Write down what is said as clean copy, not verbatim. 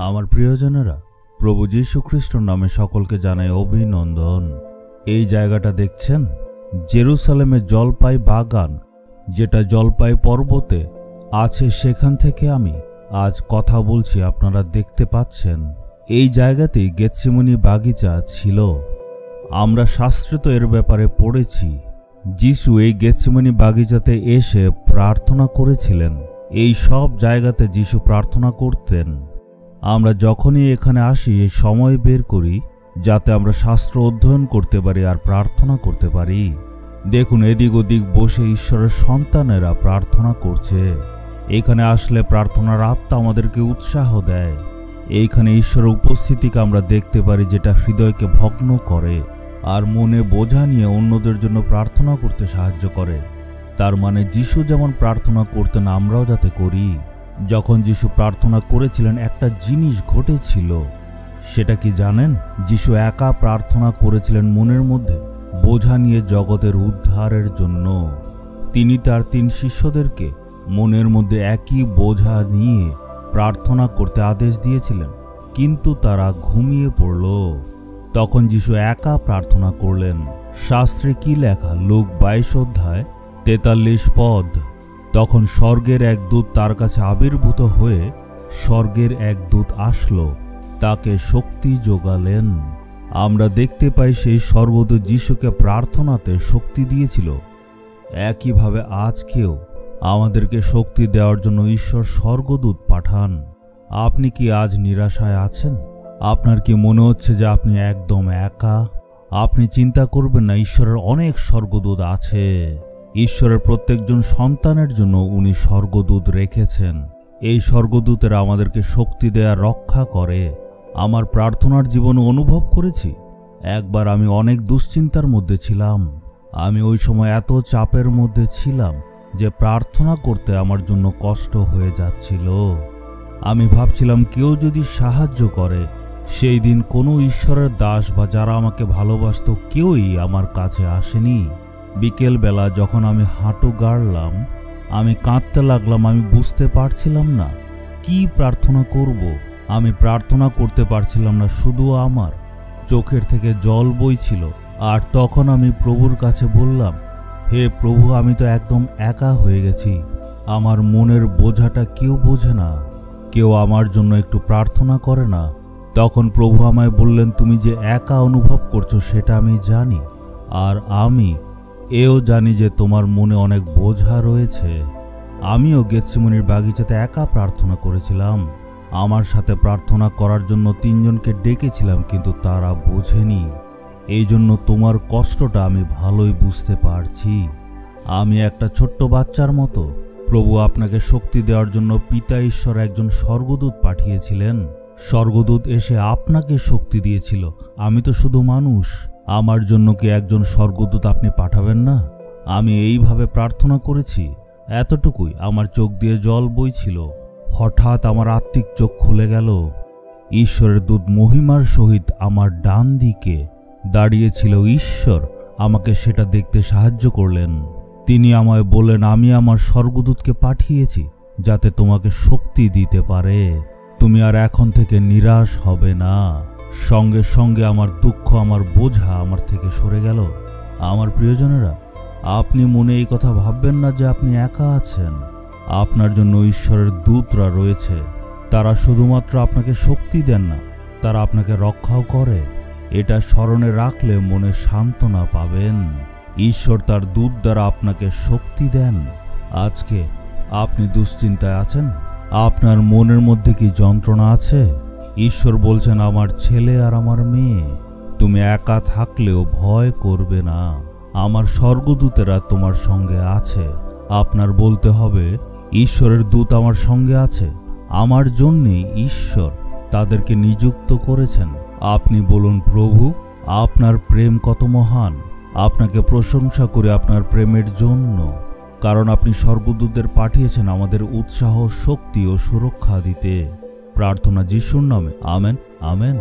আমার প্রিয়জনেরা, প্রভু যীশু খ্রিস্টর নামে সকলকে জানাই অভিনন্দন। এই জায়গাটা দেখছেন, জেরুসালেমের জলপাই বাগান, যেটা জলপাই পর্বতে আছে, সেখান থেকে আমি আজ কথা বলছি। আপনারা দেখতে পাচ্ছেন এই জায়গাতেই গেতসেমানি বাগিচা ছিল। আমরা শাস্ত্রে তো এর ব্যাপারে পড়েছি। যিশু এই গেতসেমানি বাগিচাতে এসে প্রার্থনা করেছিলেন। এই সব জায়গাতে যিশু প্রার্থনা করতেন। আমরা যখনই এখানে আসি সময় বের করি যাতে আমরা শাস্ত্র অধ্যয়ন করতে পারি আর প্রার্থনা করতে পারি। দেখুন, এদিক ওদিক বসে ঈশ্বরের সন্তানেরা প্রার্থনা করছে। এখানে আসলে প্রার্থনার আত্মা আমাদেরকে উৎসাহ দেয়। এইখানে ঈশ্বরের উপস্থিতিকে আমরা দেখতে পারি, যেটা হৃদয়কে ভগ্ন করে আর মনে বোঝা নিয়ে অন্যদের জন্য প্রার্থনা করতে সাহায্য করে। তার মানে যিশু যেমন প্রার্থনা করতেন, আমরাও যাতে করি। যখন যিশু প্রার্থনা করেছিলেন, একটা জিনিস ঘটেছিল। সেটা কি জানেন? যিশু একা প্রার্থনা করেছিলেন মনের মধ্যে বোঝা নিয়ে জগতের উদ্ধারের জন্য। তিনি তার 3 শিষ্যদেরকে মনের মধ্যে একই বোঝা নিয়ে প্রার্থনা করতে আদেশ দিয়েছিলেন, কিন্তু তারা ঘুমিয়ে পড়ল। তখন যিশু একা প্রার্থনা করলেন। শাস্ত্রে কি লেখা? লূক 22 অধ্যায় 43 পদ। তখন স্বর্গের এক দূত তার কাছে আবির্ভূত হয়ে স্বর্গের এক দূত আসলো, তাকে শক্তি যোগালেন। আমরা দেখতে পাই সেই স্বর্গদূত যিশুকে প্রার্থনাতে শক্তি দিয়েছিল। একইভাবে আজকেও আমাদেরকে শক্তি দেওয়ার জন্য ঈশ্বর স্বর্গদূত পাঠান। আপনি কি আজ নিরাশায় আছেন? আপনার কি মনে হচ্ছে যে আপনি একদম একা? আপনি চিন্তা করবেন না, ঈশ্বরের অনেক স্বর্গদূত আছে। ঈশ্বরের প্রত্যেকজন সন্তানের জন্য উনি স্বর্গদূত রেখেছেন। এই স্বর্গদূতেরা আমাদেরকে শক্তি দেয়া, রক্ষা করে। আমার প্রার্থনার জীবনে অনুভব করেছি, একবার আমি অনেক দুশ্চিন্তার মধ্যে ছিলাম। আমি ওই সময় এত চাপের মধ্যে ছিলাম যে প্রার্থনা করতে আমার জন্য কষ্ট হয়ে যাচ্ছিল। আমি ভাবছিলাম কেউ যদি সাহায্য করে। সেই দিন কোনো ঈশ্বরের দাস বা যারা আমাকে ভালোবাসত কেউই আমার কাছে আসেনি। বিকেলবেলা যখন আমি হাঁটু গাড়লাম, আমি কাঁদতে লাগলাম। আমি বুঝতে পারছিলাম না কি প্রার্থনা করব। আমি প্রার্থনা করতে পারছিলাম না, শুধু আমার চোখের থেকে জল বইছিল। আর তখন আমি প্রভুর কাছে বললাম, হে প্রভু, আমি তো একদম একা হয়ে গেছি। আমার মনের বোঝাটা কেউ বোঝে না, কেউ আমার জন্য একটু প্রার্থনা করে না। তখন প্রভু আমায় বললেন, তুমি যে একা অনুভব করছো সেটা আমি জানি, আর আমি এও জানি যে তোমার মনে অনেক বোঝা রয়েছে। আমিও গেতসেমানির বাগিচাতে একা প্রার্থনা করেছিলাম। আমার সাথে প্রার্থনা করার জন্য 3 জনকে ডেকেছিলাম, কিন্তু তারা বোঝেনি। এই জন্য তোমার কষ্টটা আমি ভালোই বুঝতে পারছি। আমি একটা ছোট্ট বাচ্চার মতো। প্রভু আপনাকে শক্তি দেওয়ার জন্য পিতা ঈশ্বর একজন স্বর্গদূত পাঠিয়েছিলেন। স্বর্গদূত এসে আপনাকে শক্তি দিয়েছিল। আমি তো শুধু মানুষ, আমার জন্য কি একজন স্বর্গদূত আপনি পাঠাবেন না? আমি এইভাবে প্রার্থনা করেছি, এতটুকুই। আমার চোখ দিয়ে জল বইছিল। হঠাৎ আমার আত্মিক চোখ খুলে গেল। ঈশ্বরের দূত মহিমার সহিত আমার ডান দিকে দাঁড়িয়েছিল। ঈশ্বর আমাকে সেটা দেখতে সাহায্য করলেন। তিনি আমায় বললেন, আমি আমার স্বর্গদূতকে পাঠিয়েছি যাতে তোমাকে শক্তি দিতে পারে। তুমি আর এখন থেকে নিরাশ হবে না। সঙ্গে সঙ্গে আমার দুঃখ, আমার বোঝা আমার থেকে সরে গেল। আমার প্রিয়জনেরা, আপনি মনে এই কথা ভাববেন না যে আপনি একা আছেন। আপনার জন্য ঈশ্বরের দূতরা রয়েছে। তারা শুধুমাত্র আপনাকে শক্তি দেন না, তারা আপনাকে রক্ষাও করে। এটা স্মরণে রাখলে মনে সান্ত্বনা পাবেন। ঈশ্বর তার দূত দ্বারা আপনাকে শক্তি দেন। আজকে আপনি দুশ্চিন্তায় আছেন? আপনার মনের মধ্যে কি যন্ত্রণা আছে? ঈশ্বর বলছেন, আমার ছেলে আর আমার মেয়ে, তুমি একা থাকলেও ভয় করবে না। আমার স্বর্গদূতেরা তোমার সঙ্গে আছে। আপনার বলতে হবে, ঈশ্বরের দূত আমার সঙ্গে আছে। আমার জন্যেই ঈশ্বর তাদেরকে নিযুক্ত করেছেন। আপনি বলুন, প্রভু, আপনার প্রেম কত মহান। আপনাকে প্রশংসা করে আপনার প্রেমের জন্য, কারণ আপনি স্বর্গদূতদের পাঠিয়েছেন আমাদের উৎসাহ, শক্তি ও সুরক্ষা দিতে। প্রার্থনা যিশুর নামে। Amen, amen.